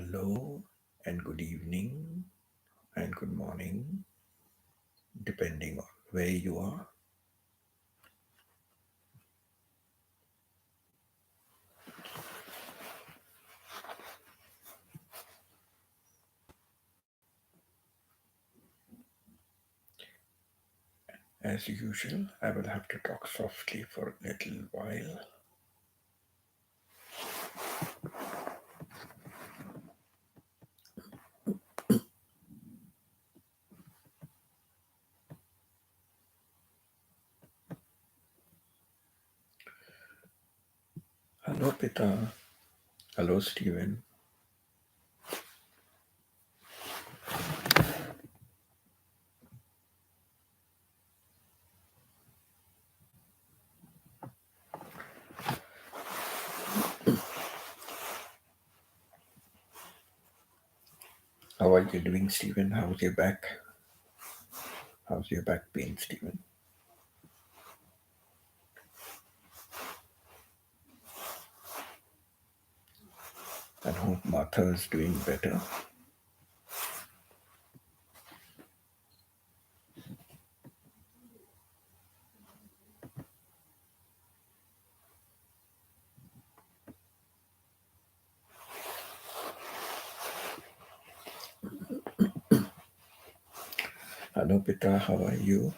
Hello and good evening and good morning, depending on where you are. As usual, I will have to talk softly for a little while. Hello, Pita. Hello, Stephen. How are you doing, Stephen? How's your back? How's your back pain, Stephen? I hope Martha is doing better. Hello, Pita. How are you?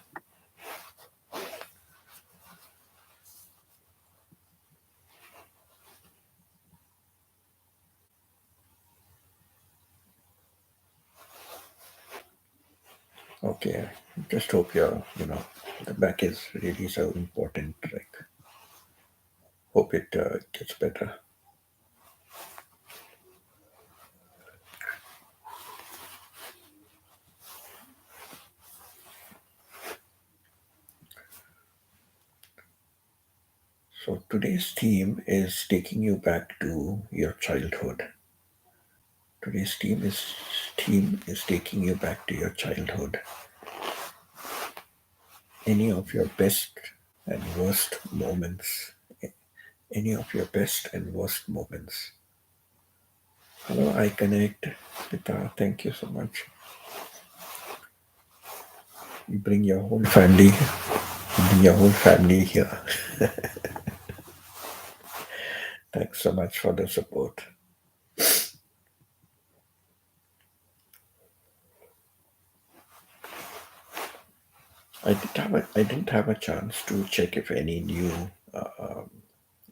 Okay. Just hope the back is really so important. Like, hope it gets better. So today's theme is taking you back to your childhood. Today's theme is taking you back to your childhood. Any of your best and worst moments. Any of your best and worst moments. Hello, I connect. Pita, thank you so much. You bring your whole family. You bring your whole family here. Thanks so much for the support. I didn't have a chance to check if any new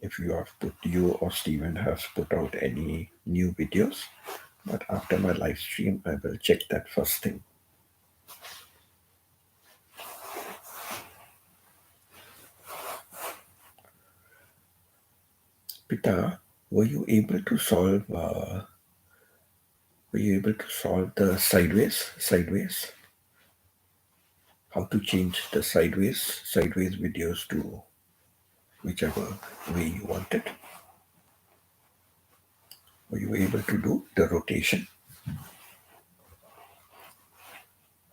if you or Steven has put out any new videos. But after my live stream, I will check that first thing. Pita, were you able to solve? Were you able to solve the sideways? Sideways? How to change the sideways videos to whichever way you want it? Were you able to do the rotation?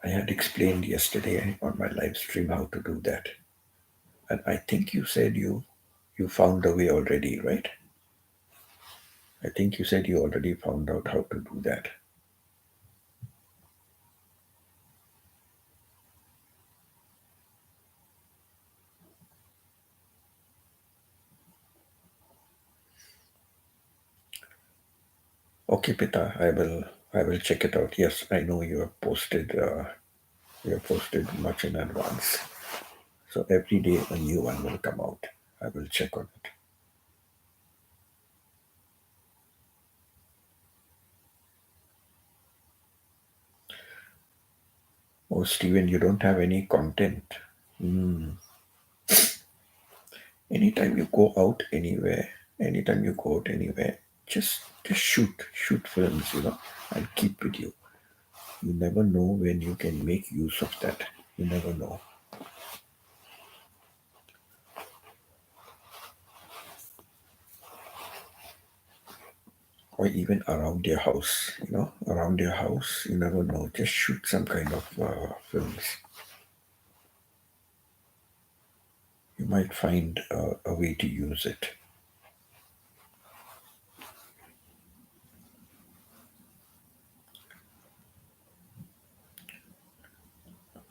I had explained yesterday on my live stream how to do that, and I think you said you found the way already, right? I think you said you already found out how to do that. Okay, Pita, I will check it out. Yes, I know you have posted much in advance. So every day a new one will come out. I will check on it. Oh, Steven, you don't have any content. Hmm. Anytime you go out anywhere, just shoot films, and keep with you. You never know when you can make use of that. You never know. Or even around your house, around your house, you never know. Just shoot some kind of films. You might find a way to use it.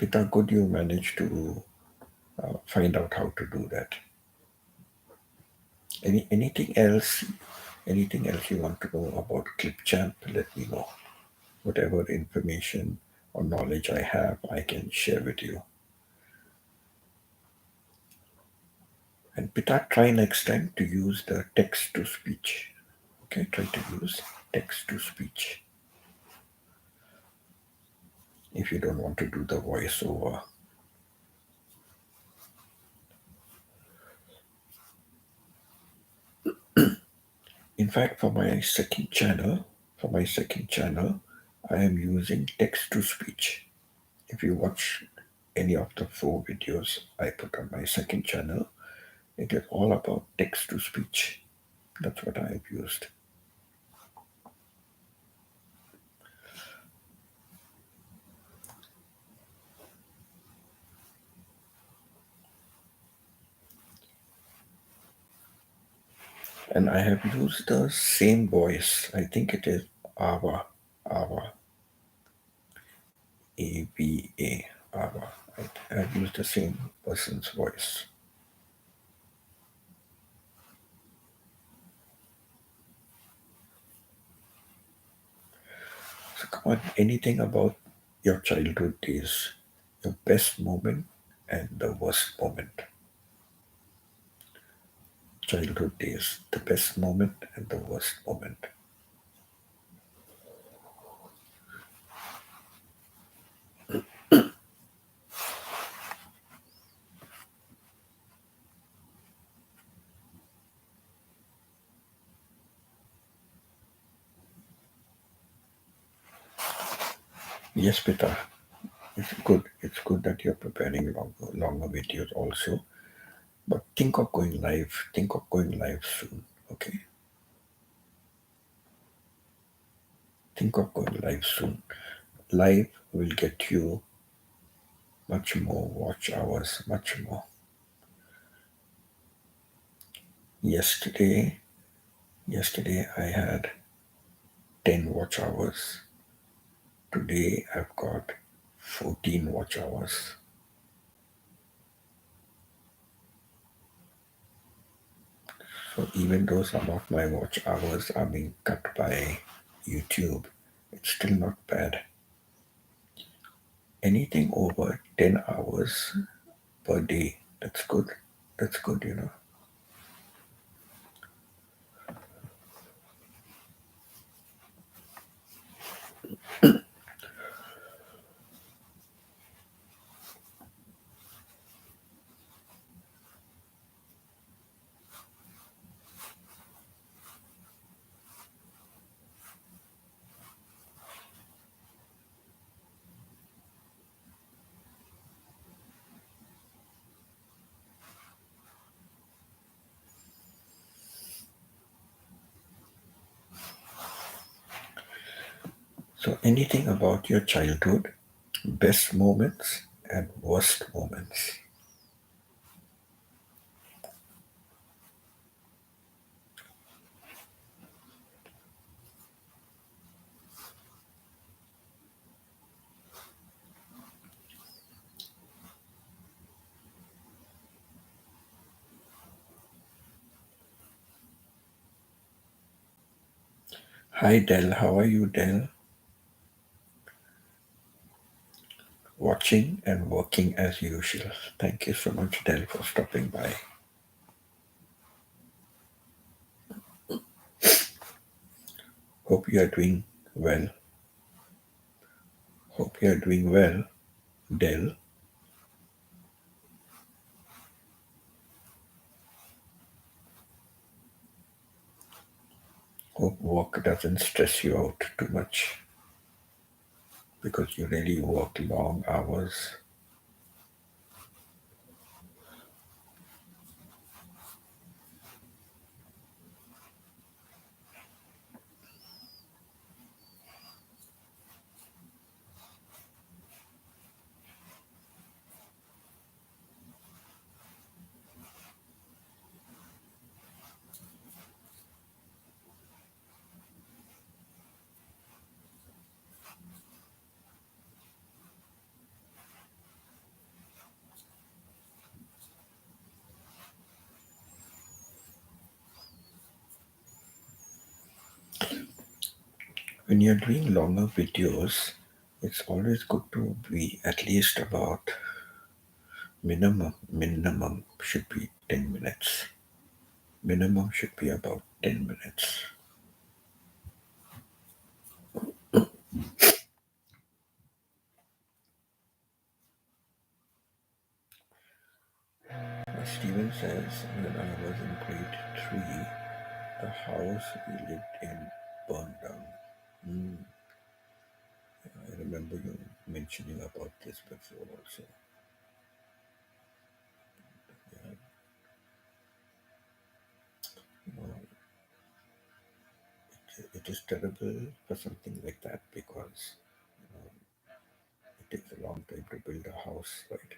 Pita, could you manage to find out how to do that? Anything else? Anything else you want to know about Clipchamp? Let me know. Whatever information or knowledge I have, I can share with you. And Pita, try next time to use the text to speech. Okay, try to use text to speech if you don't want to do the voiceover. In fact, for my second channel, I am using text to speech. If you watch any of the 4 videos I put on my second channel, it is all about text to speech. That's what I have used. And I have used the same voice. I think it is Ava, Ava, AVA, Ava. I've used the same person's voice. So come on, anything about your childhood days, your best moment and the worst moment. Childhood days, the best moment and the worst moment. Yes, Pita, it's good. It's good that you're preparing longer videos also. But think of going live. Think of going live soon. Okay. Think of going live soon. Live will get you much more watch hours, much more. Yesterday I had 10 watch hours. Today I've got 14 watch hours. So even though some of my watch hours are being cut by YouTube, it's still not bad. Anything over 10 hours per day, that's good. That's good, you know. So anything about your childhood, best moments and worst moments. Hi Del, how are you Del? Watching and working as usual. Thank you so much Del for stopping by. Hope you are doing well. Hope you are doing well, Del. Hope work doesn't stress you out too much because you really work long hours. When you're doing longer videos, it's always good to be at least about minimum should be 10 minutes. Minimum should be about 10 minutes. Steven says, when I was in grade 3, the house we lived in burned down. Hmm, I remember you mentioning about this before also. Yeah, you know, it is terrible for something like that because you know, it takes a long time to build a house, right?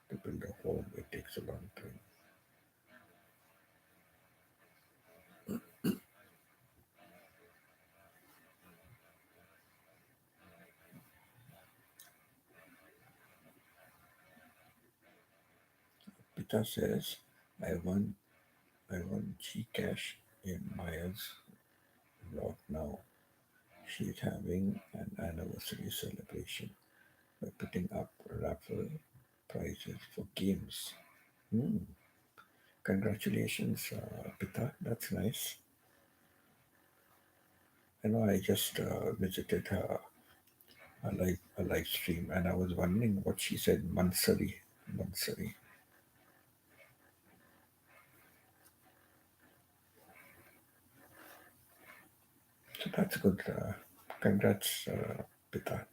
To build a home, it takes a long time. Pita says, I won Gcash in Maya's vlog now. She's having an anniversary celebration by putting up raffle prizes for games. Hmm. Congratulations, Pita. That's nice. I know I just visited a live stream and I was wondering what she said. Mansari. Mansari. So that's good. Congrats, Pita.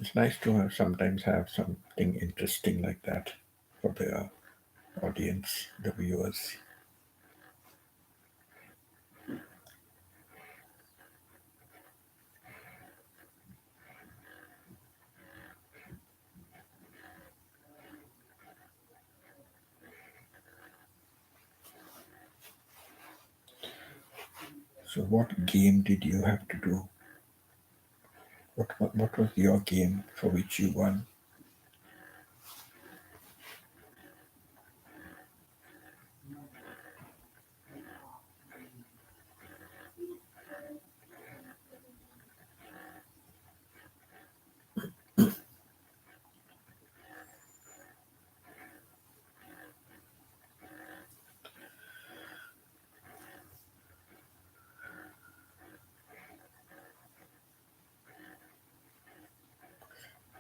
It's nice to sometimes have something interesting like that for the audience, the viewers. So, what game did you have to do? What was your game for which you won?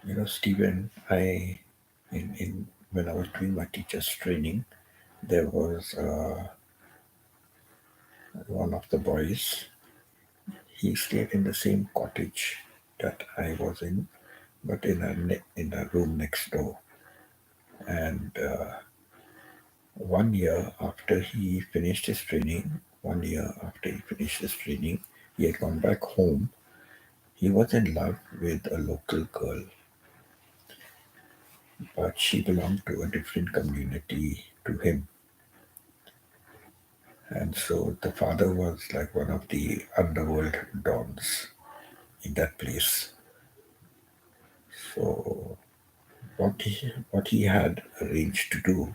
You know, Stephen, in when I was doing my teacher's training, there was one of the boys. He stayed in the same cottage that I was in, but in in a room next door. And 1 year after he finished his training, 1 year after he finished his training, he had gone back home. He was in love with a local girl, but she belonged to a different community to him. And so the father was like one of the underworld dons in that place. So what he had arranged to do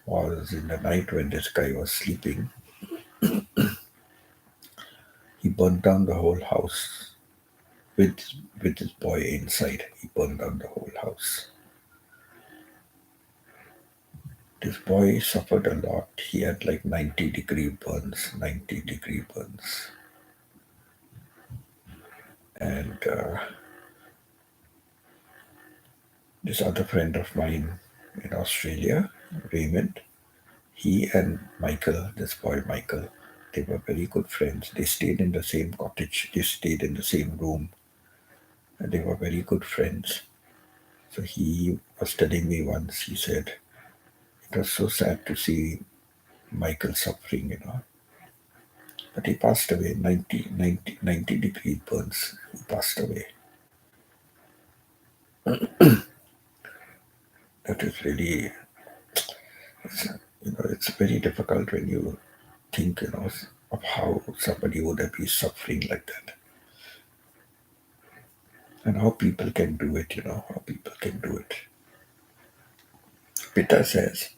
was in the night when this guy was sleeping, he burned down the whole house with with his boy inside. He burned down the whole house. This boy suffered a lot. He had like 90-degree burns, 90-degree burns. And this other friend of mine in Australia, Raymond, he and Michael, this boy Michael, They were very good friends. They stayed in the same cottage. They stayed in the same room. And they were very good friends. So he was telling me once, he said, it was so sad to see Michael suffering, But he passed away, 90 degree burns. He passed away. That is really, it's, it's very difficult when you think, of how somebody would have been suffering like that. And how people can do it, how people can do it. Peter says,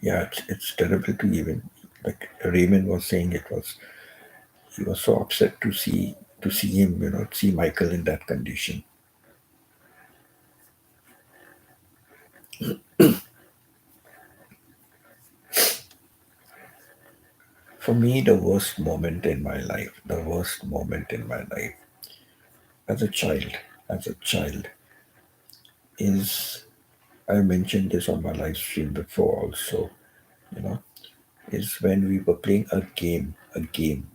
yeah, it's terrible to even, like Raymond was saying, he was so upset to see him, see Michael in that condition. For me, the worst moment in my life as a child, as a child, is, I mentioned this on my live stream before also, you know, is when we were playing a game. A game.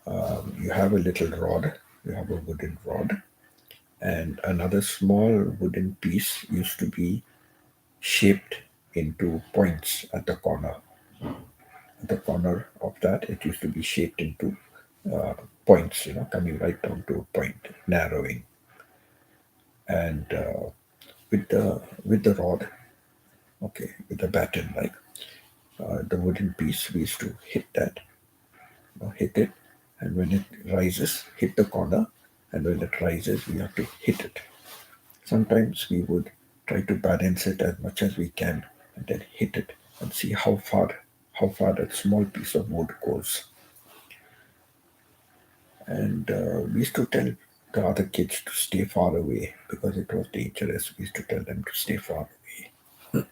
You have a little rod, you have a wooden rod, and another small wooden piece used to be shaped into points at the corner. At the corner of that, it used to be shaped into uh, points, coming right down to a point, narrowing. And with the rod, okay, with the baton, like the wooden piece, we used to hit that, hit it, and when it rises, hit the corner, and when it rises, we have to hit it. Sometimes we would try to balance it as much as we can, and then hit it and see how far that small piece of wood goes. And we used to tell the other kids to stay far away because it was dangerous. We used to tell them to stay far away,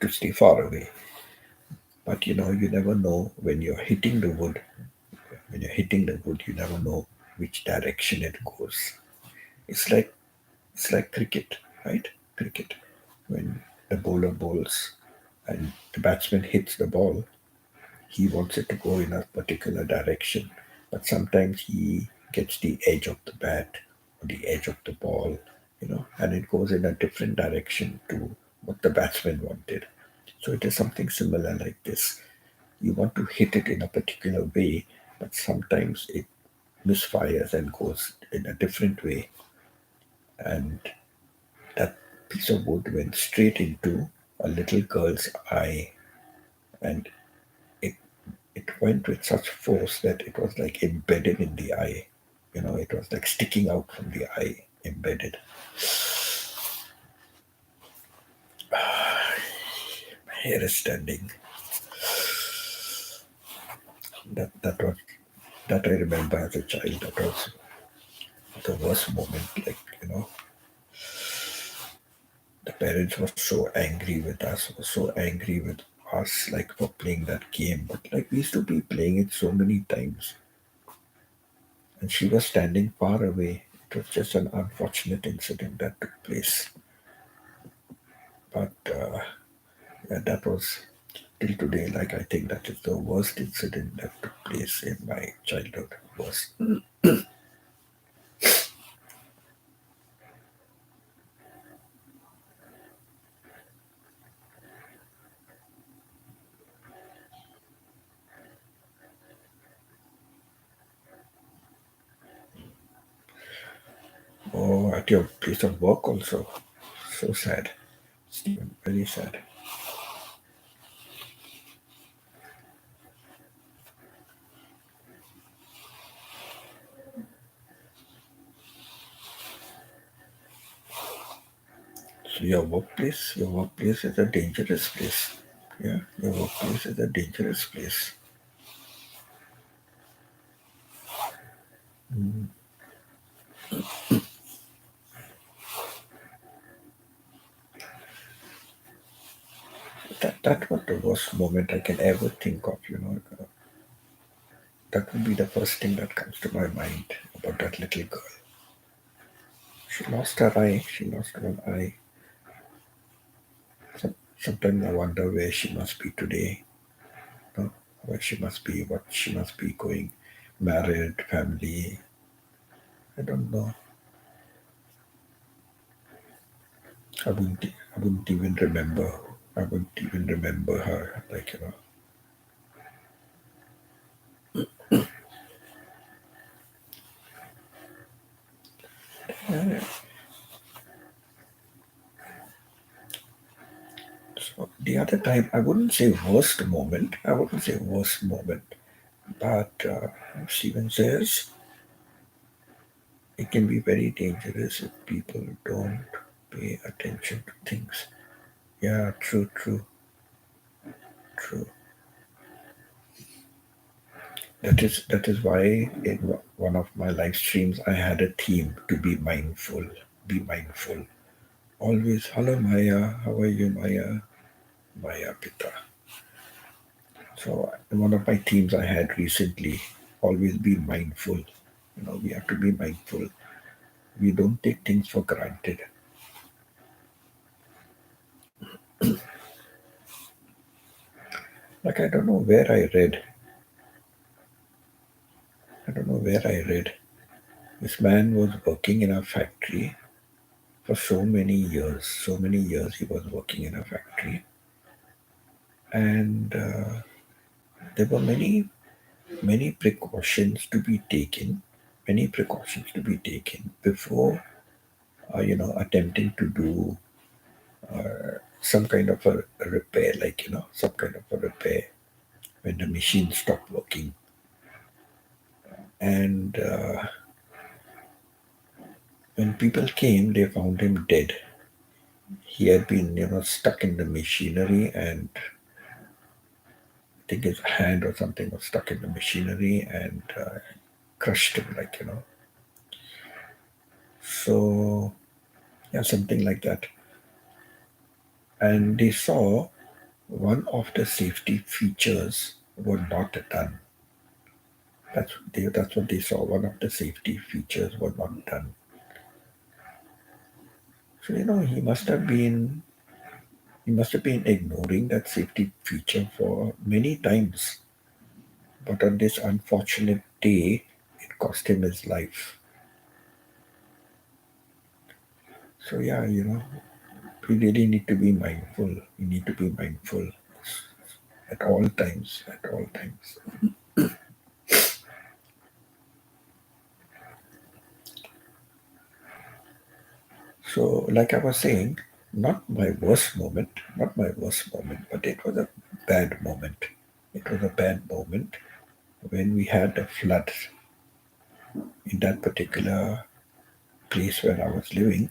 to stay far away. But you never know when you're hitting the wood. When you're hitting the wood, you never know which direction it goes. It's like cricket, right? Cricket. When the bowler bowls and the batsman hits the ball, he wants it to go in a particular direction, but sometimes he gets the edge of the bat or the edge of the ball, and it goes in a different direction to what the batsman wanted. So it is something similar like this. You want to hit it in a particular way, but sometimes it misfires and goes in a different way. And that piece of wood went straight into a little girl's eye, and it it went with such force that it was like embedded in the eye. It was like sticking out from the eye, embedded. My hair is standing. That I remember as a child. That was the worst moment. Like the parents were so angry with us. Were so angry with us, like for playing that game. But like we used to be playing it so many times, and she was standing far away. It was just an unfortunate incident that took place. But yeah, that was till today. Like I think that is the worst incident that took place in my childhood. Worst. Oh, at your place of work also. So sad. Stephen, very sad. So your workplace is a dangerous place. Yeah, your workplace is a dangerous place. Mm. That was the worst moment I can ever think of. That would be the first thing that comes to my mind about that little girl. She lost her eye. She lost one eye. Sometimes I wonder where she must be today. where she must be, what she must be going, married, family. I don't know. I wouldn't even remember. I wouldn't even remember her. Like, Yeah. So the other time, I wouldn't say worst moment. I wouldn't say worst moment. But Stephen says it can be very dangerous if people don't pay attention to things. Yeah, true, true, true. That is why in one of my live streams I had a theme to be mindful. Be mindful. Always, hello Maya, how are you, Maya? Maya Pita. So one of my themes I had recently, always be mindful. We have to be mindful. We don't take things for granted. Like I don't know where I read. I don't know where I read. This man was working in a factory for so many years. So many years he was working in a factory, and there were many precautions to be taken. Many precautions to be taken before attempting to do some kind of a repair, like some kind of a repair when the machine stopped working. And when people came, they found him dead. He had been, stuck in the machinery, and I think his hand or something was stuck in the machinery and crushed him, like So yeah, something like that. And they saw one of the safety features were not done. That's what they saw. One of the safety features were not done. So he must have been ignoring that safety feature for many times. But on this unfortunate day, it cost him his life. So yeah, we really need to be mindful. We need to be mindful at all times. At all times. So, like I was saying, not my worst moment, but it was a bad moment. It was a bad moment when we had a flood in that particular place where I was living.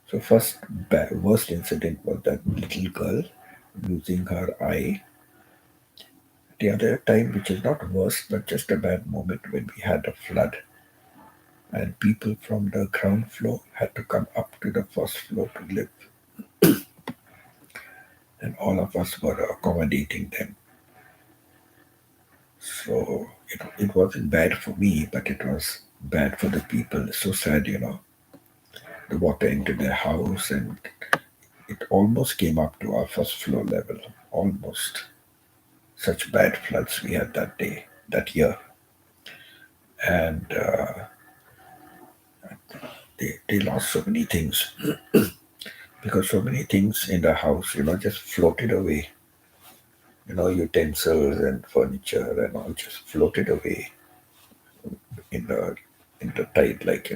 So, worst incident was that little girl losing her eye. The other time, which is not worst, but just a bad moment, when we had a flood and people from the ground floor had to come up to the first floor to live, and all of us were accommodating them. So it wasn't bad for me, but it was bad for the people. It's so sad, the water into their house, and it almost came up to our first floor level. Almost. Such bad floods we had that day, that year. And they lost so many things because so many things in the house, just floated away. Utensils and furniture and all just floated away in the tide, like.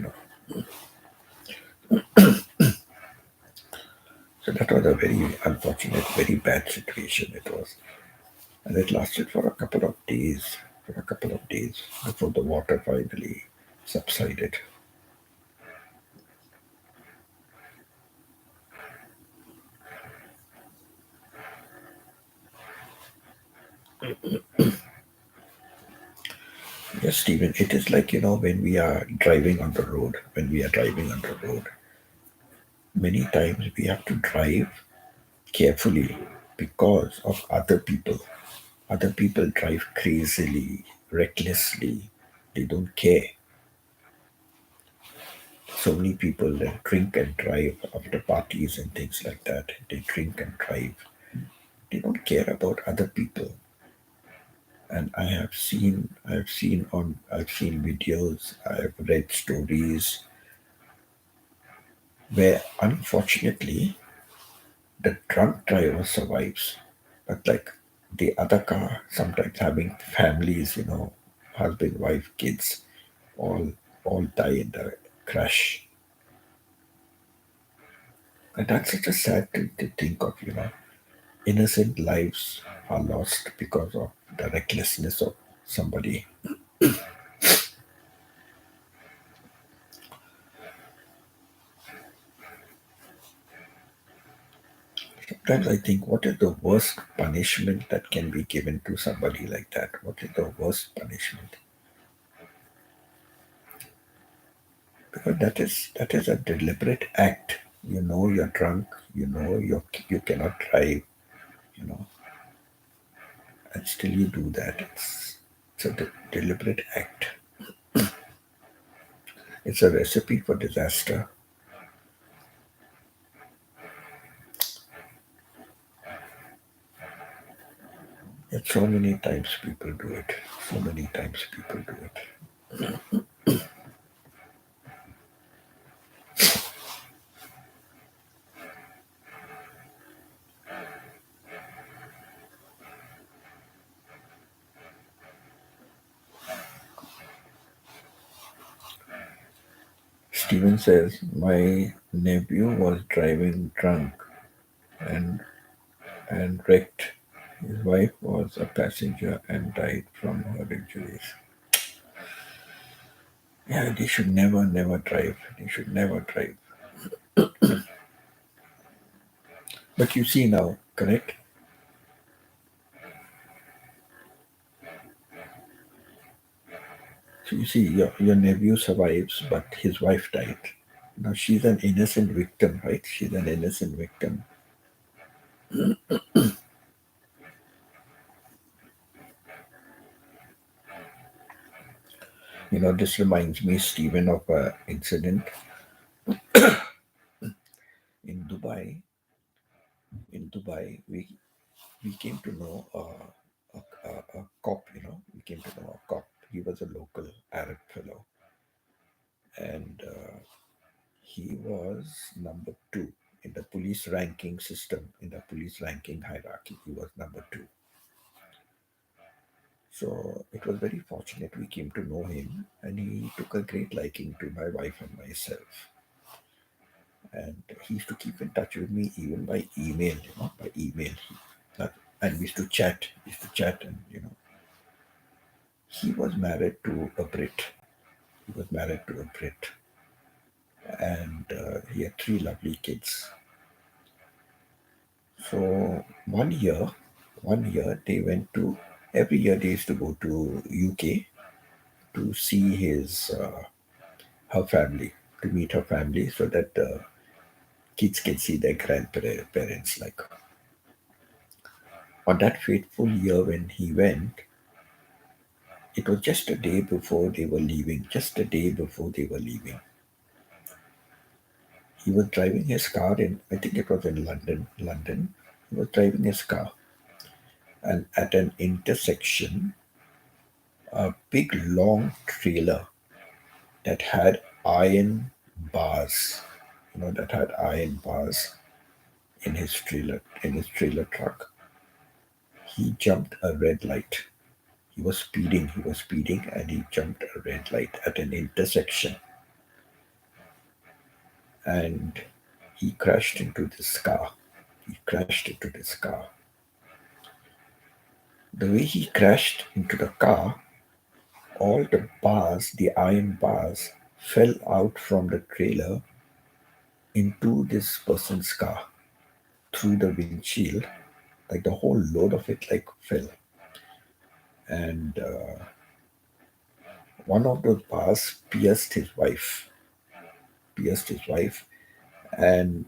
So that was a very unfortunate, very bad situation it was. And it lasted for a couple of days, before the water finally subsided. Yes, Stephen, it is like, when we are driving on the road, many times we have to drive carefully because of other people. Other people drive crazily, recklessly. They don't care. So many people drink and drive after parties and things like that. They drink and drive. They don't care about other people. And I've seen videos, I've read stories where unfortunately the drunk driver survives, but like the other car, sometimes having families, husband, wife, kids, all all die in the crash. And that's such a sad thing to think of, innocent lives are lost because of the recklessness of somebody. Sometimes I think, what is the worst punishment that can be given to somebody like that? What is the worst punishment? Because that is a deliberate act. You know you're drunk. You cannot drive. You know, and still you do that. It's a deliberate act. It's a recipe for disaster. And so many times people do it. So many times people do it. Steven says, my nephew was driving drunk and wrecked. His wife was a passenger and died from her injuries. Yeah, they should never drive. They should never drive. But you see now, correct? So you see, your nephew survives, but his wife died. Now she's an innocent victim, right? She's an innocent victim. This reminds me, Stephen, of an incident in Dubai. In Dubai, we came to know a cop. We came to know a cop. He was a local Arab fellow, and he was number two in the police ranking system, in the police ranking hierarchy. He was number two. So it was very fortunate we came to know him, and he took a great liking to my wife and myself. And he used to keep in touch with me even by email, by email. And we used to chat, and he was married to a Brit. He was married to a Brit, and he had three lovely kids. So one year they went to. Every year they used to go to UK to see her family, to meet her family, so that the kids can see their grandparents. Like on that fateful year when he went, it was just a day before they were leaving. Just a day before they were leaving, he was driving his car in. I think it was in London. London. He was driving his car, and at an intersection, a big long trailer that had iron bars, that had iron bars in his trailer truck. He jumped a red light. He was speeding, and he jumped a red light at an intersection, and he crashed into this car. He crashed into this car. The way he crashed into the car, all the bars, the iron bars, fell out from the trailer into this person's car through the windshield. Like the whole load of it, like fell, and one of those bars pierced his wife, and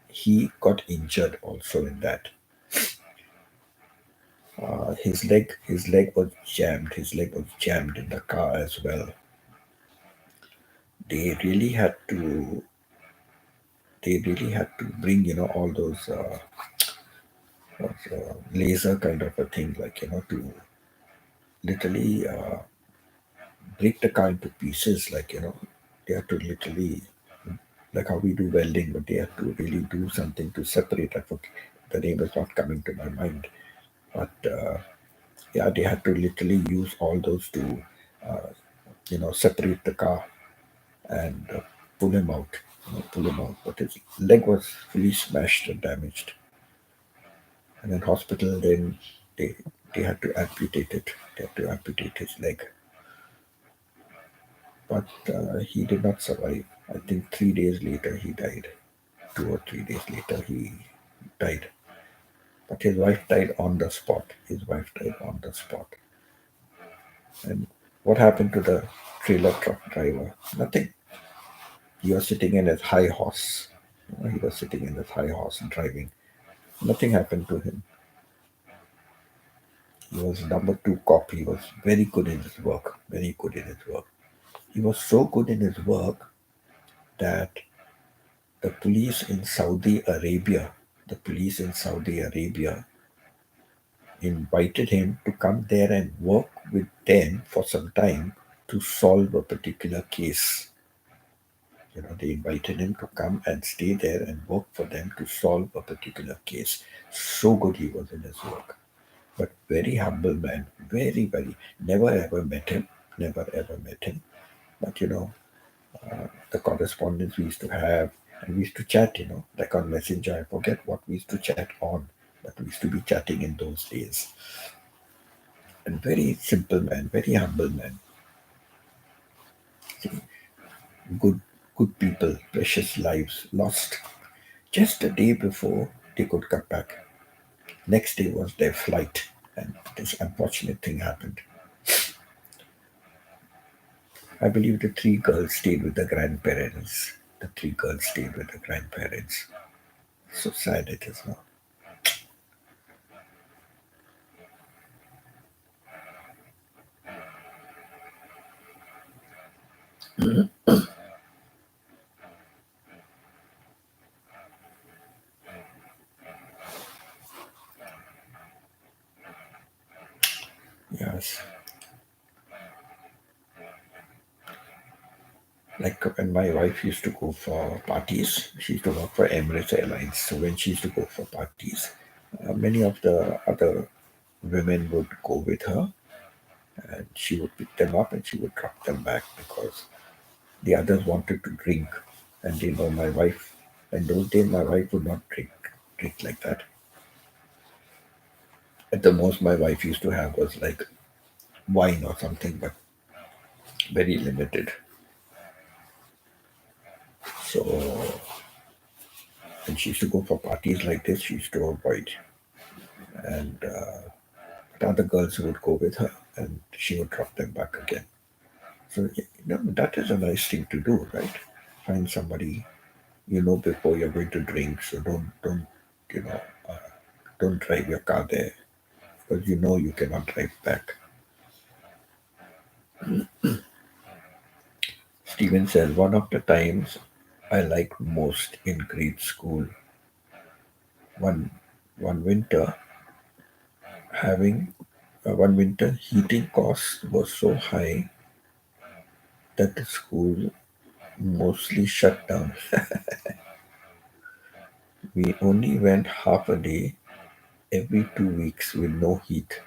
he got injured also in that. His leg was jammed. His leg was jammed in the car as well. They really had to. They really had to bring, all those laser kind of a thing, like, literally break the car into pieces. Like, they had to literally, like how we do welding, but they had to really do something to separate. I forget, the name is not coming to my mind. But yeah, they had to literally use all those to, uh, separate the car and pull him out. Pull him out. But his leg was fully smashed and damaged. And in hospital, then they they had to amputate it. They had to amputate his leg. But he did not survive. I think 3 days later he died. 2 or 3 days later he died. But his wife died on the spot. His wife died on the spot. And what happened to the trailer truck driver? Nothing. He was sitting in his high horse. He was sitting in his high horse and driving. Nothing happened to him. He was number two cop. He was very good in his work. Very good in his work. He was so good in his work that the police in Saudi Arabia, the police in Saudi Arabia invited him to come there and work with them for some time to solve a particular case. They invited him to come and stay there and work for them to solve a particular case. So good he was in his work. But very humble man, very, very, never ever met him, never ever met him. But the correspondence we used to have, and we used to chat, like on Messenger. I forget what we used to chat on, but we used to be chatting in those days. And very simple man, very humble man. See, good, good people, precious lives lost just a day before they could come back. Next day was their flight, and this unfortunate thing happened. I believe the three girls stayed with the grandparents. The three girls stayed with the grandparents. So sad it is now. Yes. Like when my wife used to go for parties, she used to work for Emirates Airlines. So when she used to go for parties, many of the other women would go with her and she would pick them up and she would drop them back because the others wanted to drink. And my wife, in those days, my wife would not drink like that. At the most, my wife used to have was like wine or something, but very limited. So when she used to go for parties like this, she used to avoid. And the other girls would go with her and she would drop them back again. So, that is a nice thing to do, right? Find somebody before you're going to drink. So you know, uh, don't drive your car there because you cannot drive back. Stephen says, one of the times I liked most in grade school, one one winter having one winter heating costs was so high that the school mostly shut down. We only went half a day every 2 weeks with no heat.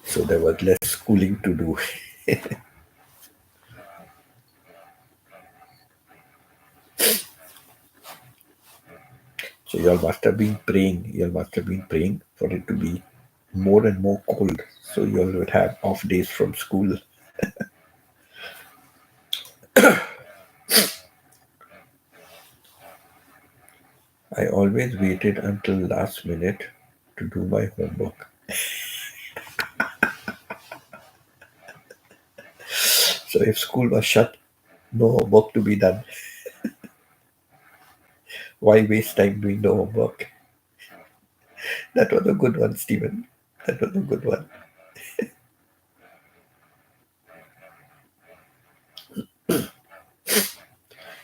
So there was less schooling to do. So y'all must have been praying. Y'all must have been praying for it to be more and more cold. So y'all would have off days from school. I always waited until last minute to do my homework. So if school was shut, no homework to be done. Why waste time doing the homework? That was a good one, Stephen. That was a good one.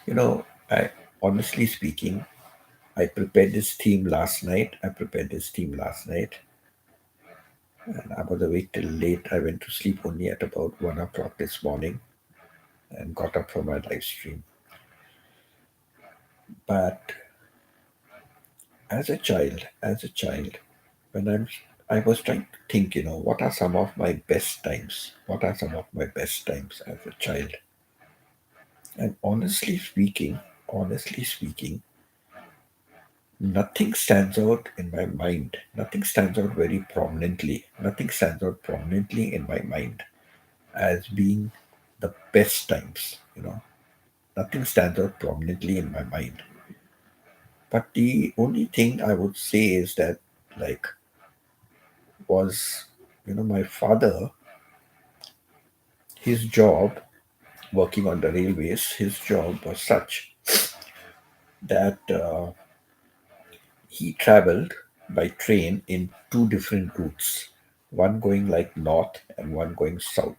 You know, I honestly speaking, I prepared this theme last night. And I was awake till late. I went to sleep only at about 1 o'clock this morning and got up for my live stream. But as a child, when I was trying to think, what are some of my best times? What are some of my best times as a child? And honestly speaking, nothing stands out in my mind. Nothing stands out very prominently. Nothing stands out prominently in my mind as being the best times. Nothing stands out prominently in my mind. But the only thing I would say is that, like, was, my father, his job working on the railways, his job was such that he traveled by train in two different routes, one going like north and one going south.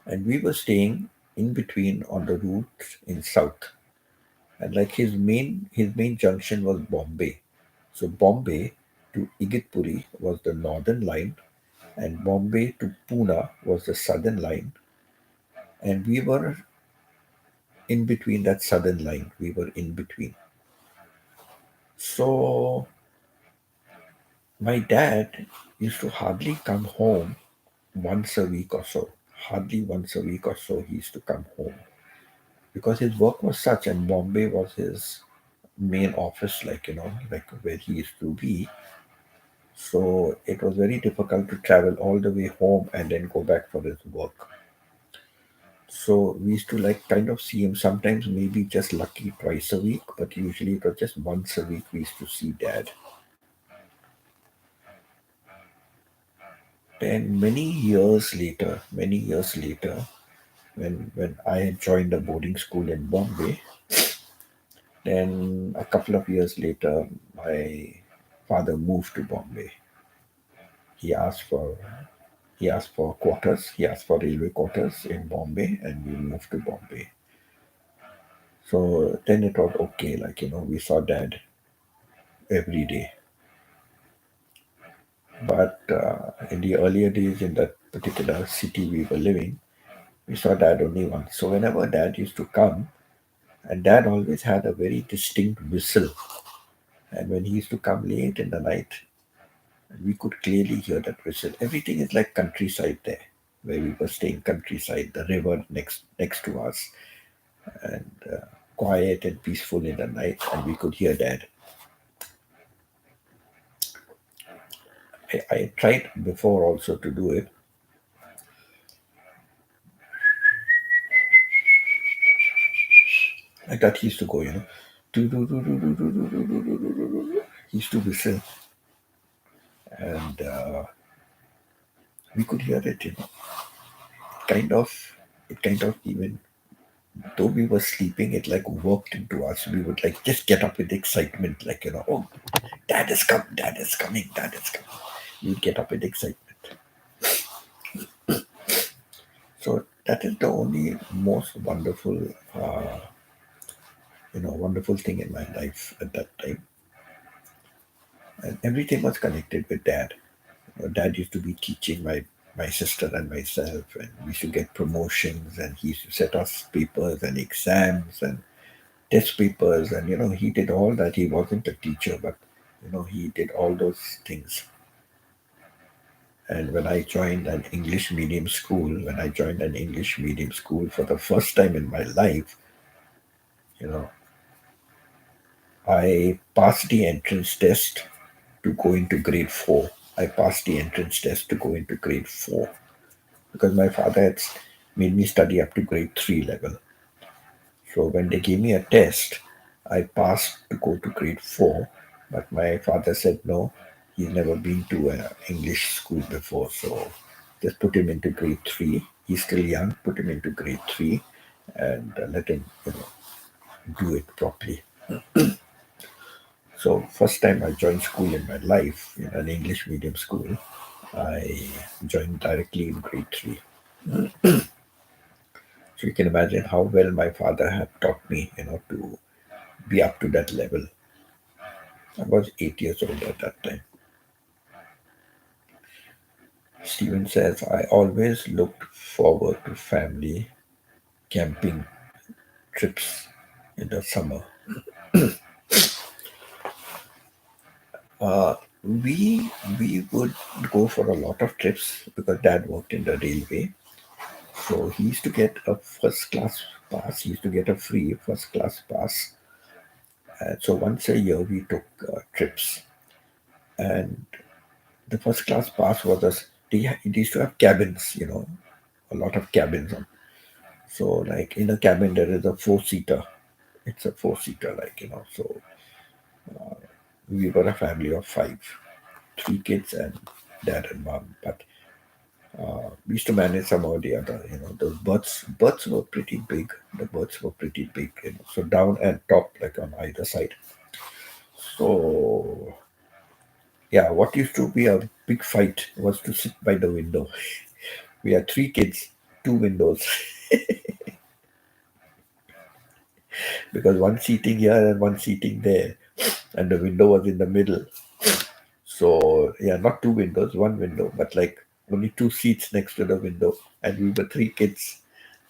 And we were staying in between on the route in south. And like his main junction was Bombay. So Bombay to Igitpuri was the northern line, and Bombay to Pune was the southern line. And we were in between that southern line. We were in between. So my dad used to hardly come home once a week or so. Hardly once a week or so he used to come home because his work was such, and Bombay was his main office, like where he used to be. So it was very difficult to travel all the way home and then go back for his work. So we used to like kind of see him sometimes, maybe just lucky twice a week, but usually it was just once a week we used to see dad. Then many years later, when I had joined a boarding school in Bombay, then a couple of years later, my father moved to Bombay. He asked for he asked for quarters. He asked for railway quarters in Bombay, and we moved to Bombay. So then it was okay. We saw dad every day. But in the earlier days, in that particular city we were living, we saw dad only once. So whenever dad used to come, and dad always had a very distinct whistle. And when he used to come late in the night, we could clearly hear that whistle. Everything is like countryside there, where we were staying countryside, the river next to us, and quiet and peaceful in the night, and we could hear dad. I tried before also to do it, like that. He used to go, do do do do do do do do do do do do do. He used to whistle, and we could hear it. Kind of, it kind of even though we were sleeping, it like worked into us. We would like just get up with excitement, oh, dad is coming, dad is coming, dad is coming. We'd get up with excitement. So that is the only most wonderful thing in my life at that time. And everything was connected with dad. Dad used to be teaching my sister and myself, and we used to get promotions, and he used to set us papers and exams and test papers, and he did all that. He wasn't a teacher, but he did all those things. And when I joined an English medium school for the first time in my life, you know, I passed the entrance test to go into grade four. I passed the entrance test to go into grade four because my father had made me study up to grade three level. So when they gave me a test, I passed to go to grade four, but my father said no, he's never been to an English school before, so just put him into grade three. He's still young, put him into grade three and let him do it properly. So first time I joined school in my life in an English medium school, I joined directly in grade three. So you can imagine how well my father had taught me, to be up to that level. I was 8 years old at that time. Stephen says, I always looked forward to family camping trips in the summer. Uh, we would go for a lot of trips because Dad worked in the railway. So he used to get a first class pass. He used to get a free first class pass. And so once a year we took trips. And the first class pass was us. It used to have cabins, a lot of cabins on. So like in a cabin there is a four-seater. It's a four-seater, So we were a family of five, three kids and dad and mom. But we used to manage some or the other. Those birds were pretty big. The birds were pretty big. So down and top, like on either side. So yeah, what used to be a big fight was to sit by the window. We had three kids, two windows, because one seating here and one seating there, and the window was in the middle. So yeah, not two windows, one window, but like only two seats next to the window, and we were three kids.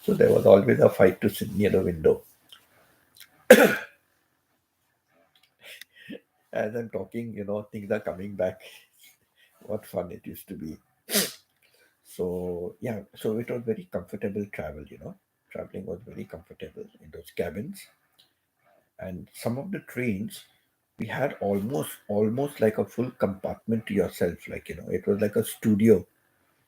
So there was always a fight to sit near the window. As I'm talking, things are coming back. What fun it used to be. So yeah, so it was very comfortable travel. Traveling was very comfortable in those cabins. And some of the trains, we had almost like a full compartment to yourself. It was like a studio.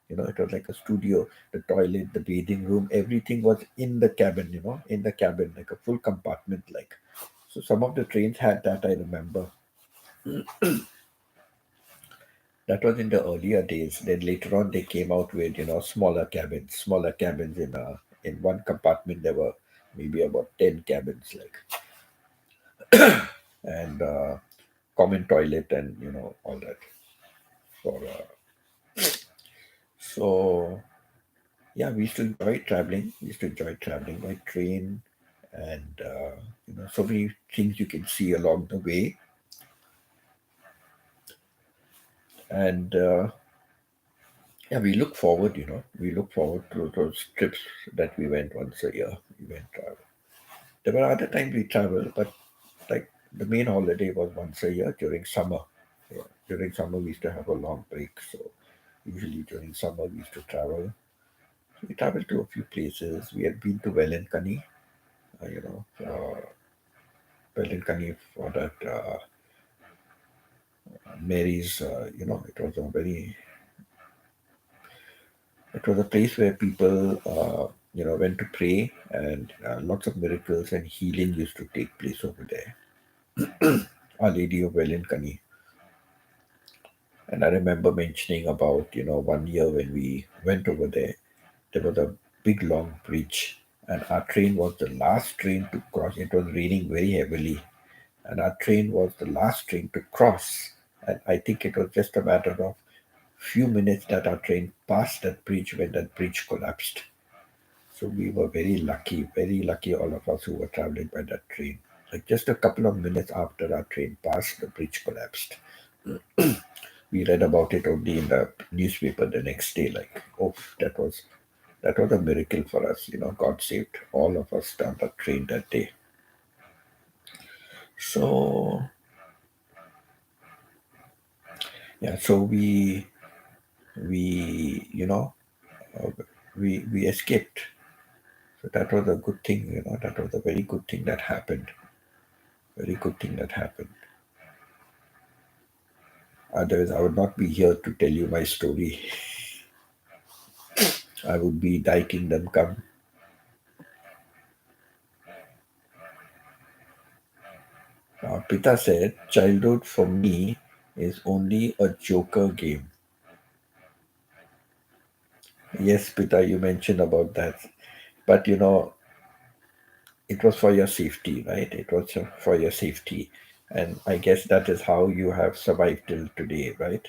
It was like a studio. The toilet, the bathing room, everything was in the cabin. In the cabin, like a full compartment. So some of the trains had that. I remember. That was in the earlier days. Then later on, they came out with smaller cabins. Smaller cabins in one compartment. There were maybe about 10 cabins, and common toilet and all that. For so yeah, we used to enjoy traveling. We used to enjoy traveling by train, and so many things you can see along the way. And yeah, we look forward. We look forward to those trips that we went once a year. We went travel. There were other times we traveled, but like the main holiday was once a year during summer. Yeah, during summer we used to have a long break, so usually during summer we used to travel. We traveled to a few places. We had been to Wellenkani, Wellenkani for that Mary's. It was a place where people went to pray, and lots of miracles and healing used to take place over there. Our Lady of Wellenkani. And I remember mentioning about, one year when we went over there, there was a big long bridge, and our train was the last train to cross. It was raining very heavily, and our train was the last train to cross. And I think it was just a matter of few minutes that our train passed that bridge when that bridge collapsed. So we were very lucky, all of us who were traveling by that train. Like just a couple of minutes after our train passed, the bridge collapsed. We read about it only in the newspaper the next day. Like, oh, that was a miracle for us. God saved all of us on that train that day. So yeah, so we uh, we escaped. So that was a good thing. That was a very good thing that happened. Very good thing that happened. Otherwise, I would not be here to tell you my story. I would be Thy Kingdom Come. Pita said, childhood for me is only a joker game. Yes, Pita, you mentioned about that. But it was for your safety, right? It was for your safety. And I guess that is how you have survived till today, right?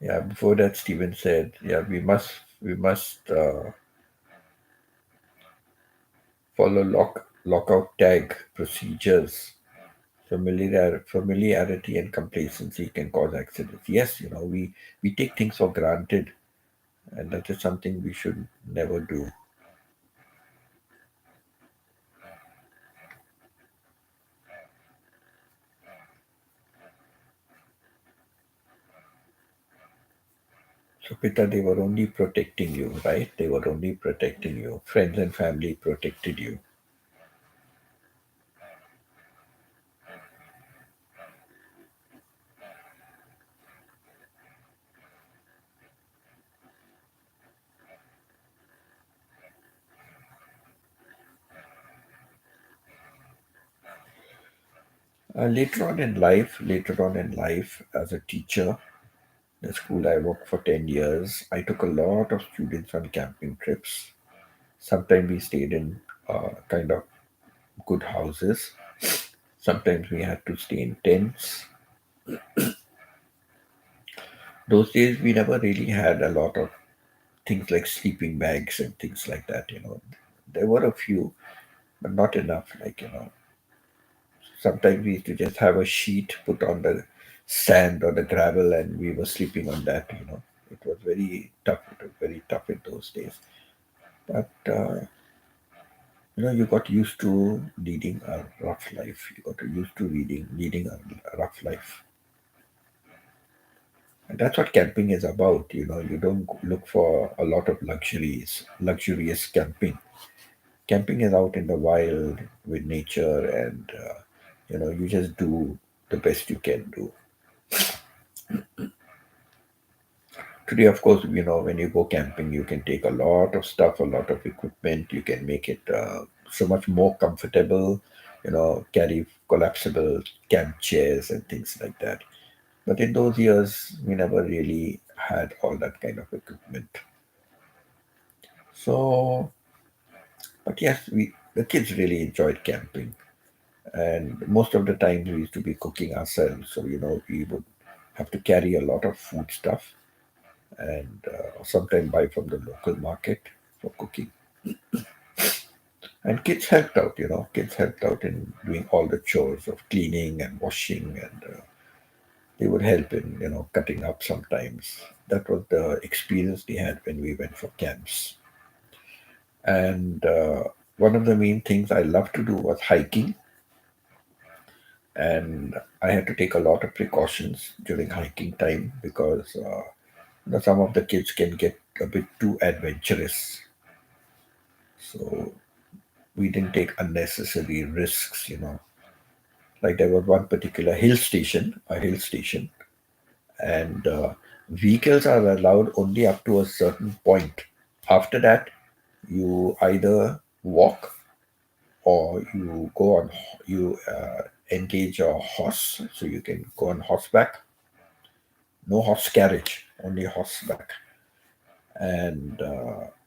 Yeah, before that, Stephen said, yeah, we must follow lockout tag procedures. Familiarity and complacency can cause accidents. Yes, we take things for granted, and that is something we should never do. So, Pita, they were only protecting you, right? They were only protecting you. Friends and family protected you. Later on in life, as a teacher, the school I worked for 10 years, I took a lot of students on camping trips. Sometimes we stayed in kind of good houses. Sometimes we had to stay in tents. Those days, we never really had a lot of things like sleeping bags and things like that. There were a few, but not enough. Sometimes we used to just have a sheet put on the sand or the gravel, and we were sleeping on that. It was very tough. It was very tough in those days. But you got used to leading a rough life. You got used to leading a rough life. And that's what camping is about. You don't look for a lot of luxurious camping. Camping is out in the wild with nature, and you just do the best you can do. Today, of course, when you go camping, you can take a lot of stuff, a lot of equipment. You can make it so much more comfortable. Carry collapsible camp chairs and things like that. But in those years, we never really had all that kind of equipment. So, but yes, the kids really enjoyed camping, and most of the time we used to be cooking ourselves. So we would have to carry a lot of food stuff, and sometimes buy from the local market for cooking. And kids helped out. Kids helped out in doing all the chores of cleaning and washing, and they would help in cutting up sometimes. That was the experience they had when we went for camps. And one of the main things I loved to do was hiking, and I had to take a lot of precautions during hiking time because some of the kids can get a bit too adventurous. So we didn't take unnecessary risks. Like there was one particular a hill station, and vehicles are allowed only up to a certain point. After that, you either walk or you engage a horse, so you can go on horseback. No horse carriage, only horseback. And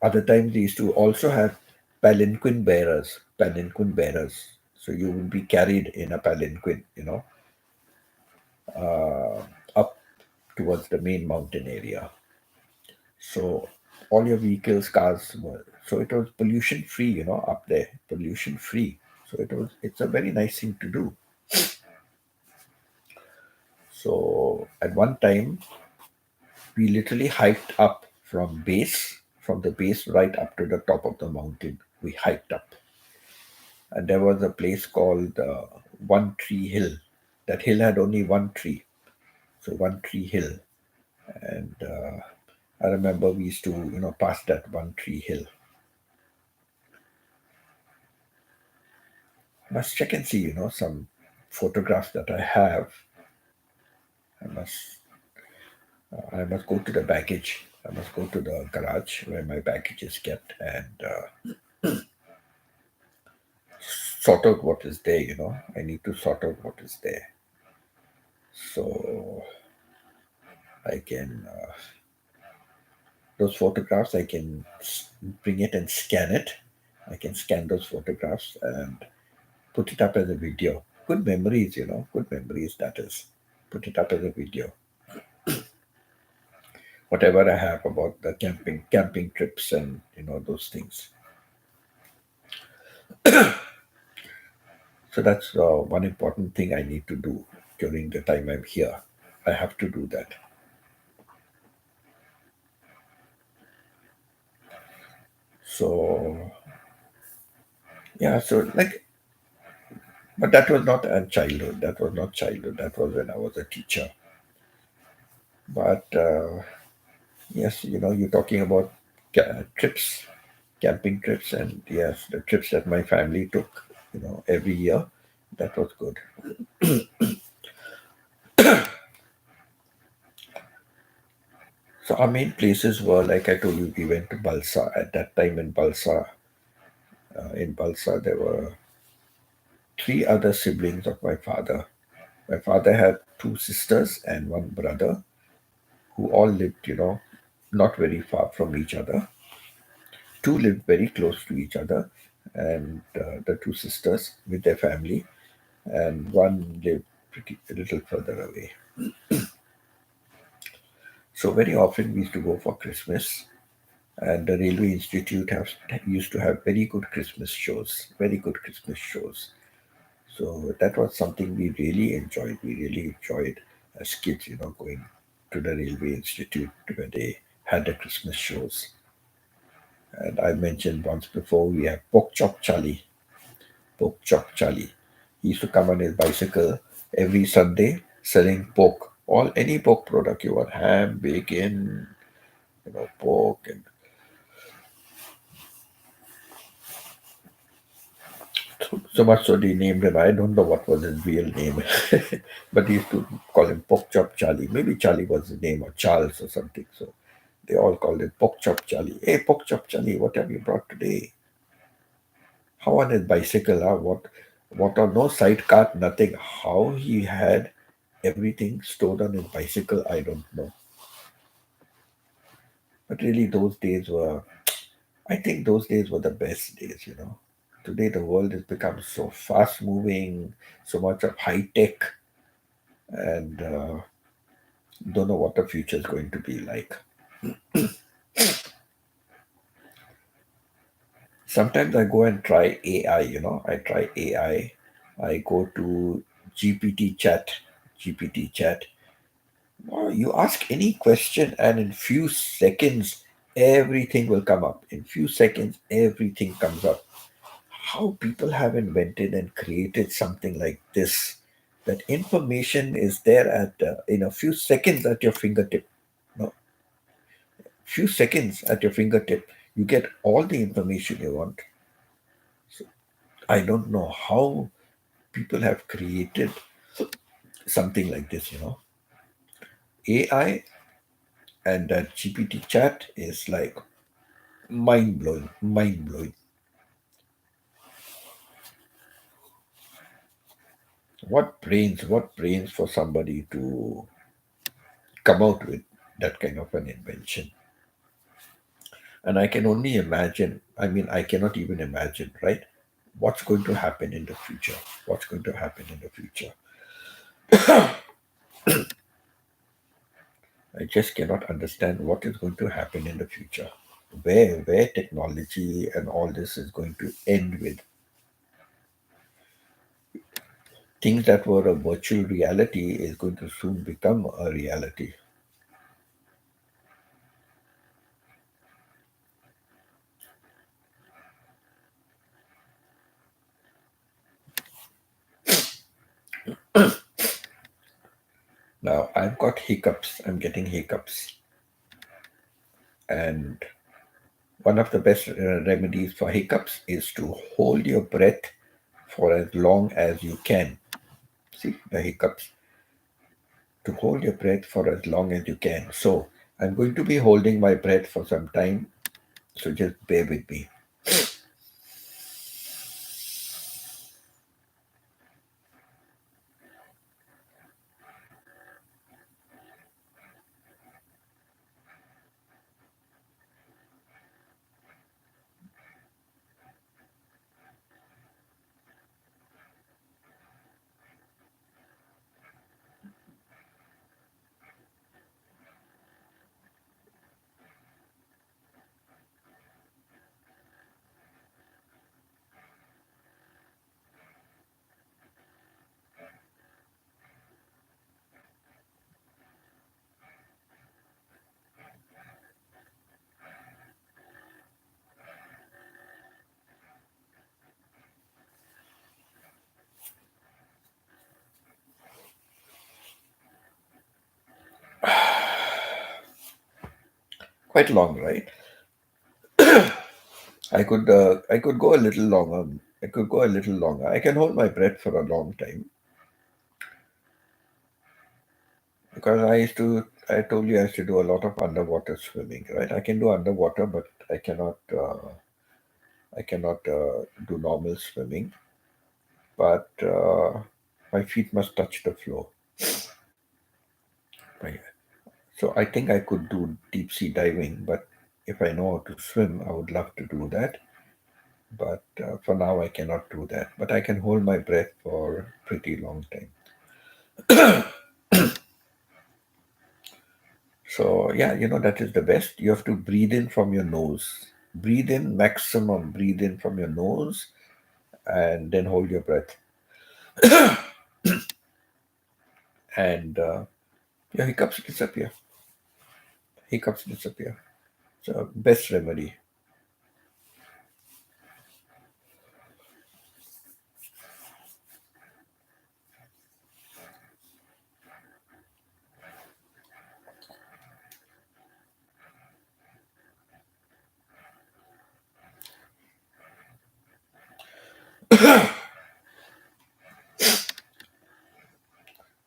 other times they used to also have palanquin bearers. So you will be carried in a palanquin, uh, up towards the main mountain area. So all your vehicles, cars were, so it was pollution free, up there, pollution free. So it's a very nice thing to do. So at one time, we literally hiked up from the base right up to the top of the mountain. We hiked up, and there was a place called One Tree Hill. That hill had only one tree, so One Tree Hill. And I remember we used to, pass that One Tree Hill. I must check and see, some photographs that I have. I must go to the baggage. I must go to the garage where my baggage is kept, and sort out what is there. I need to sort out what is there, so I can those photographs. I can bring it and scan it. I can scan those photographs and put it up as a video. Good memories. Good memories. That is, put it up as a video. whatever I have about the camping trips and those things. So that's one important thing I need to do during the time I'm here. I have to do that. So yeah, so like, but that was not a childhood. That was not childhood. That was when I was a teacher. But yes, you're talking about trips, camping trips, and yes, the trips that my family took, every year. That was good. So our main places were, like I told you, we went to Balsa. At that time in Balsa, there were three other siblings of my father. My father had two sisters and one brother who all lived, not very far from each other. Two lived very close to each other, and the two sisters with their family, and one lived pretty a little further away. So very often we used to go for Christmas, and the Railway Institute used to have very good Christmas shows, very good Christmas shows. So that was something we really enjoyed. We really enjoyed as kids, going to the Railway Institute where they had the Christmas shows. And I mentioned once before we have Pork Chop Charlie. Pork Chop Charlie. He used to come on his bicycle every Sunday selling pork. Any pork product you want, ham, bacon, pork, and so much so they named him. I don't know what was his real name, but he used to call him Pork Chop Charlie. Maybe Charlie was his name or Charles or something. So they all called him Pork Chop Charlie. Hey, Pork Chop Charlie, what have you brought today? How on his bicycle? Huh? What on no sidecar, nothing. How he had everything stored on his bicycle, I don't know. But really, I think those days were the best days. Today, the world has become so fast moving, so much of high tech, and don't know what the future is going to be like. Sometimes I go and try AI. I try AI. I go to GPT chat, GPT chat. Wow, you ask any question, and in few seconds, everything will come up. In few seconds, everything comes up. How people have invented and created something like this, that information is there at in a few seconds at your fingertip. No, few seconds at your fingertip, you get all the information you want. So I don't know how people have created something like this. AI and that GPT chat is like mind blowing, mind blowing. What brains for somebody to come out with that kind of an invention. And I can only imagine, I mean, I cannot even imagine, right? What's going to happen in the future? What's going to happen in the future? I just cannot understand what is going to happen in the future. Where technology and all this is going to end with. Things that were a virtual reality is going to soon become a reality. Now I've got hiccups. I'm getting hiccups. And one of the best remedies for hiccups is to hold your breath for as long as you can. See the hiccups. To hold your breath for as long as you can. So I'm going to be holding my breath for some time. So just bear with me. Quite long, right? I could go a little longer. I could go a little longer. I can hold my breath for a long time because I told you I used to do a lot of underwater swimming, right? I can do underwater, but I cannot do normal swimming. But my feet must touch the floor. Right. So I think I could do deep sea diving, but if I know how to swim, I would love to do that. But for now, I cannot do that. But I can hold my breath for a pretty long time. So yeah, that is the best. You have to breathe in from your nose. Breathe in maximum. Breathe in from your nose, and then hold your breath. And your hiccups disappear. Hiccups disappear. So best remedy.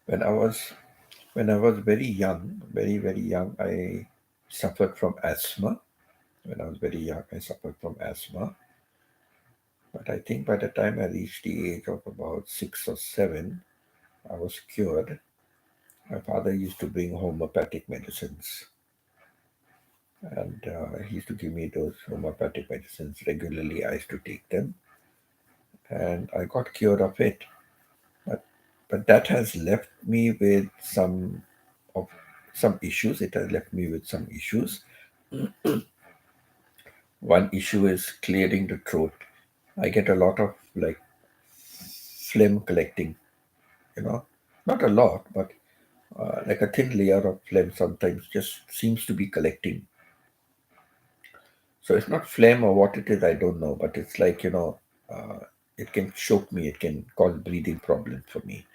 When I was when I was very young, very young, I suffered from asthma. When I was very young, I suffered from asthma. But I think by the time I reached the age of about 6 or 7, I was cured. My father used to bring homeopathic medicines, and he used to give me those homeopathic medicines regularly. I used to take them, and I got cured of it. But that has left me with of some issues. It has left me with some issues. One issue is clearing the throat. I get a lot of like phlegm collecting, you know, not a lot, but like a thin layer of phlegm sometimes just seems to be collecting. So it's not phlegm or what it is, I don't know, but it's like, it can choke me, it can cause breathing problems for me.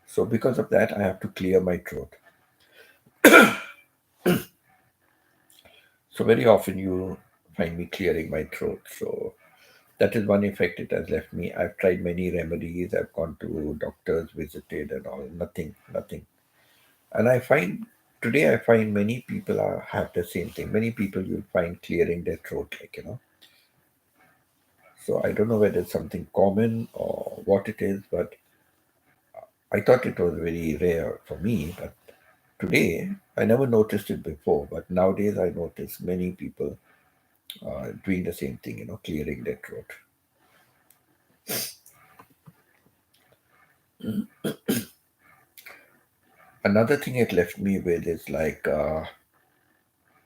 So because of that, I have to clear my throat. So very often you find me clearing my throat. So that is one effect it has left me. I've tried many remedies, I've gone to doctors, visited and all, nothing, nothing. And I find many people have the same thing. Many people you'll find clearing their throat, So I don't know whether it's something common or what it is, but I thought it was very rare for me. But today, I never noticed it before. But nowadays, I notice many people doing the same thing, clearing their throat. Another thing it left me with is like I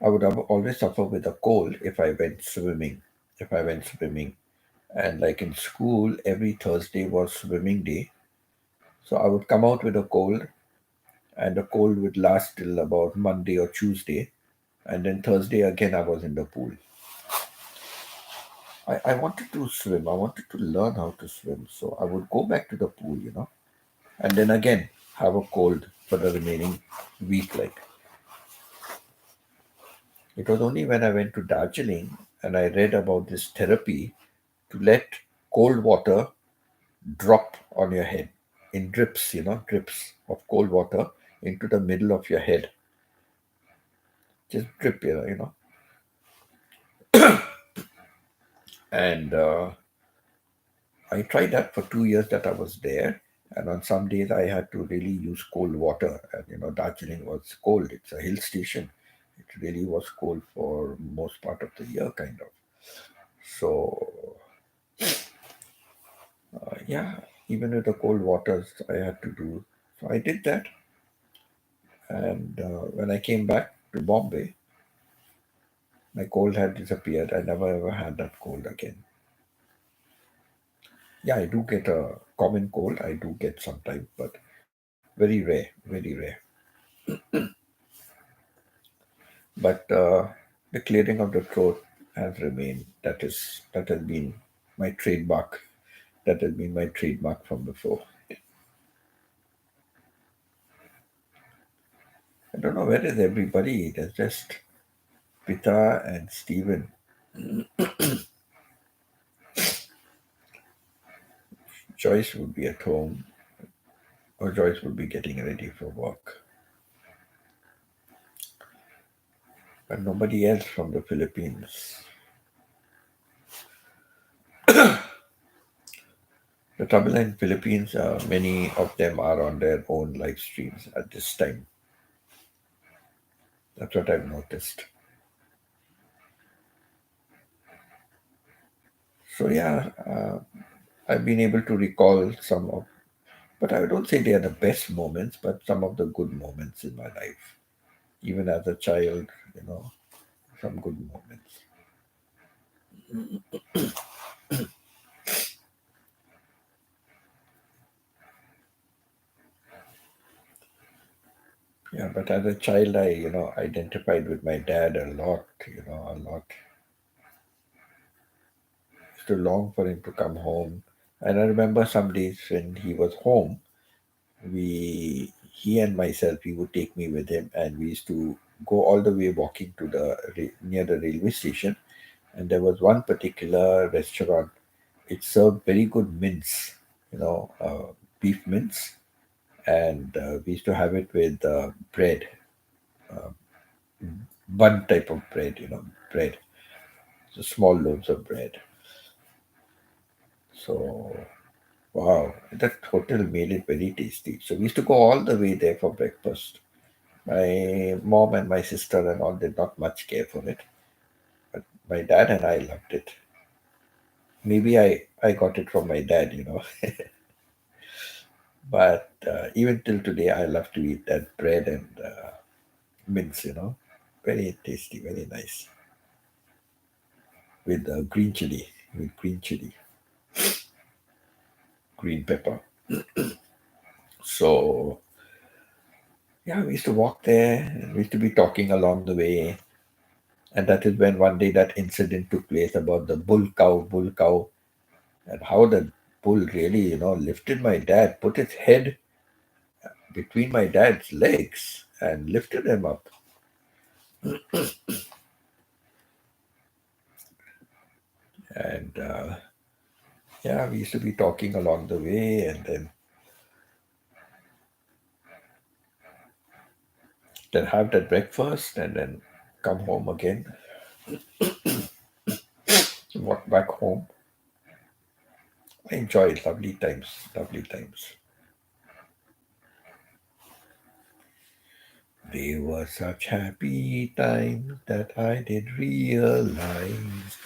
would always suffer with a cold if I went swimming. If I went swimming, and like in school, every Thursday was swimming day. So I would come out with a cold, and the cold would last till about Monday or Tuesday, and then Thursday again I was in the pool. I wanted to swim. I wanted to learn how to swim. So I would go back to the pool, and then again have a cold for the remaining week. Like it was only when I went to Darjeeling and I read about this therapy to let cold water drop on your head in drips, drips of cold water into the middle of your head. Just drip, And I tried that for 2 years that I was there. And on some days I had to really use cold water. And Darjeeling was cold. It's a hill station. It really was cold for most part of the year, kind of. So yeah, even with the cold waters, I had to do. So I did that. And when I came back to Bombay, my cold had disappeared. I never ever had that cold again. Yeah, I do get a common cold. I do get sometimes, but very rare, very rare. But the clearing of the throat has remained. That has been my trademark. That has been my trademark from before. I don't know where is everybody. There's just Pita and Stephen. Joyce would be at home, or Joyce would be getting ready for work. But nobody else from the Philippines. The trouble in Philippines, many of them are on their own live streams at this time. That's what I've noticed. So yeah, I've been able to recall some of, but I don't say they are the best moments, but some of the good moments in my life. Even as a child, you know, some good moments. Yeah, but as a child, I identified with my dad a lot, a lot. Used to long for him to come home. And I remember some days when he was home, he and myself, he would take me with him, and we used to go all the way walking to near the railway station. And there was one particular restaurant. It served very good mince, beef mince, and we used to have it with bread, uh, bun type of bread, bread, so small loaves of bread. So wow, that hotel made it very tasty. So we used to go all the way there for breakfast. My mom and my sister and all did not much care for it, but my dad and I loved it. Maybe I got it from my dad, but even till today, I love to eat that bread and mince, very tasty, very nice with green chili, green pepper. So yeah, we used to walk there and we used to be talking along the way. And that is when one day that incident took place about the bull cow, and how the bull really, lifted my dad, put its head between my dad's legs and lifted him up. And yeah, we used to be talking along the way and then have that breakfast and then come home again, walk back home. I enjoyed lovely times, lovely times. They were such happy times that I did realize.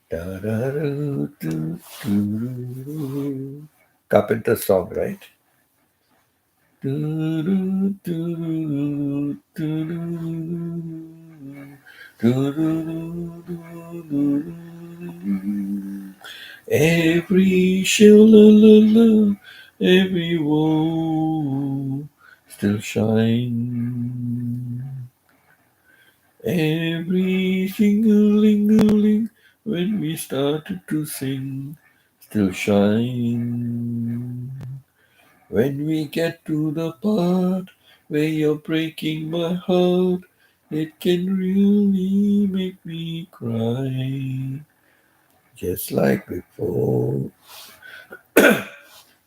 Da-da-do-do-do-do. Carpenter song, right? Every shillalala, every woe still shine. Every single when we started to sing still shine. When we get to the part where you're breaking my heart, it can really make me cry. Just like before,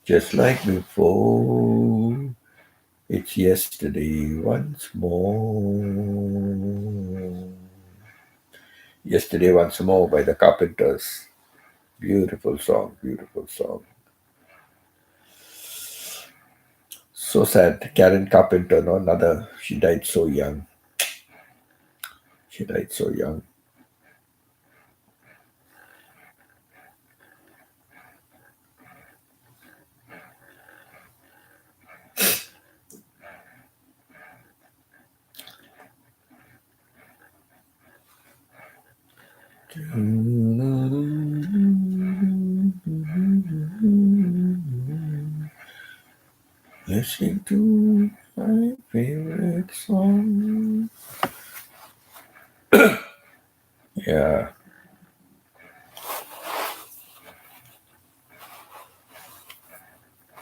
just like before. It's yesterday once more. Yesterday once more by the Carpenters. Beautiful song, beautiful song. So sad. Karen Carpenter, no, another. She died so young. She died so young. Listening to my favorite song. Yeah,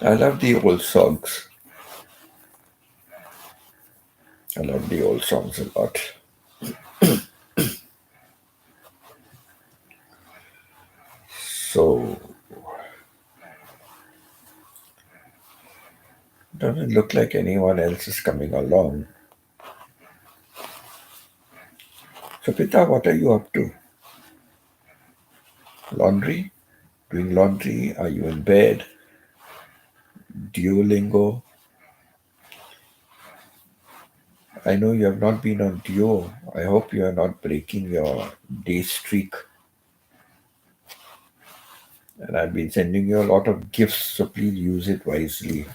I love the old songs. I love the old songs a lot. Doesn't look like anyone else is coming along. So, Pita, what are you up to? Laundry? Doing laundry? Are you in bed? Duolingo? I know you have not been on Duo. I hope you are not breaking your day streak. And I've been sending you a lot of gifts, so please use it wisely.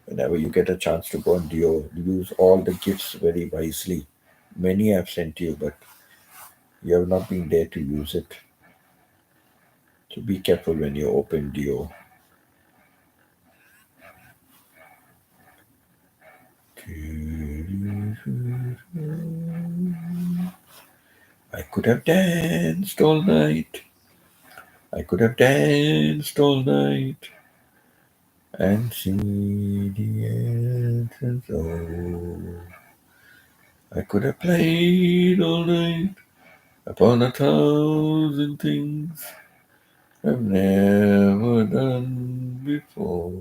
Whenever you get a chance to go on Duo, use all the gifts very wisely. Many I've sent you, but you have not been there to use it. So be careful when you open Duo. I could have danced all night. I could have danced all night and see the entrance. Oh, I could have played all night upon 1,000 things I've never done before.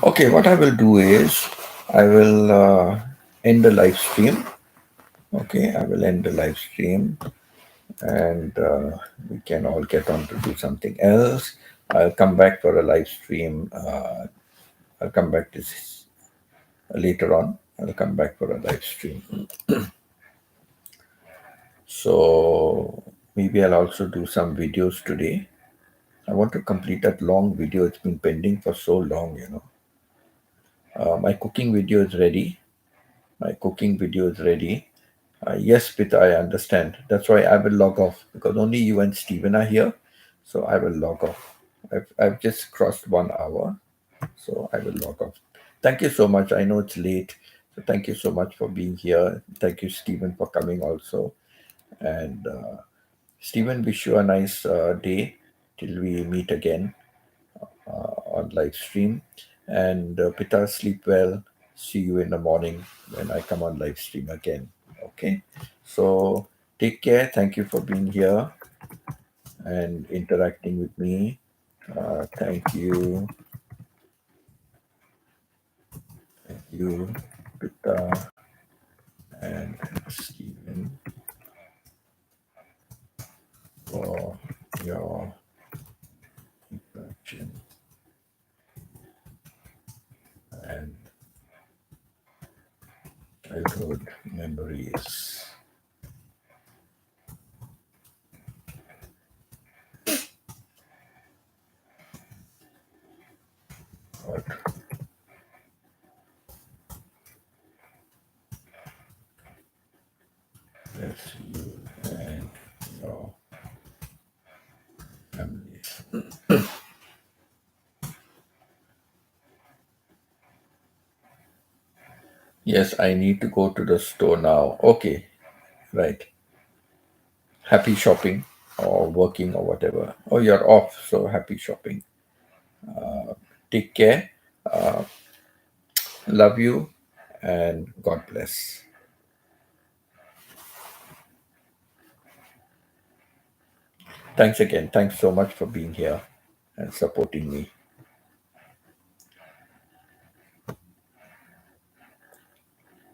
Okay, what I will do is I will end the live stream. Okay, I will end the live stream and we can all get on to do something else. I'll come back for a live stream. I'll come back this later on. I'll come back for a live stream. So maybe I'll also do some videos today. I want to complete that long video. It's been pending for so long. My cooking video is ready. My cooking video is ready. Yes, Pita, I understand. That's why I will log off because only you and Stephen are here. So I will log off. I've just crossed 1 hour. So I will log off. Thank you so much. I know it's late. So thank you so much for being here. Thank you, Stephen, for coming also. And Stephen, wish you a nice day till we meet again on live stream. And Pita, sleep well. See you in the morning when I come on live stream again. Okay. So take care. Thank you for being here and interacting with me. Thank you. Thank you, Pita and Stephen, for your interaction and childhood memories. God bless you and your families. Yes, I need to go to the store now. Okay, right. Happy shopping or working or whatever. Oh, you're off, so happy shopping. Take care. Love you and God bless. Thanks again. Thanks so much for being here and supporting me.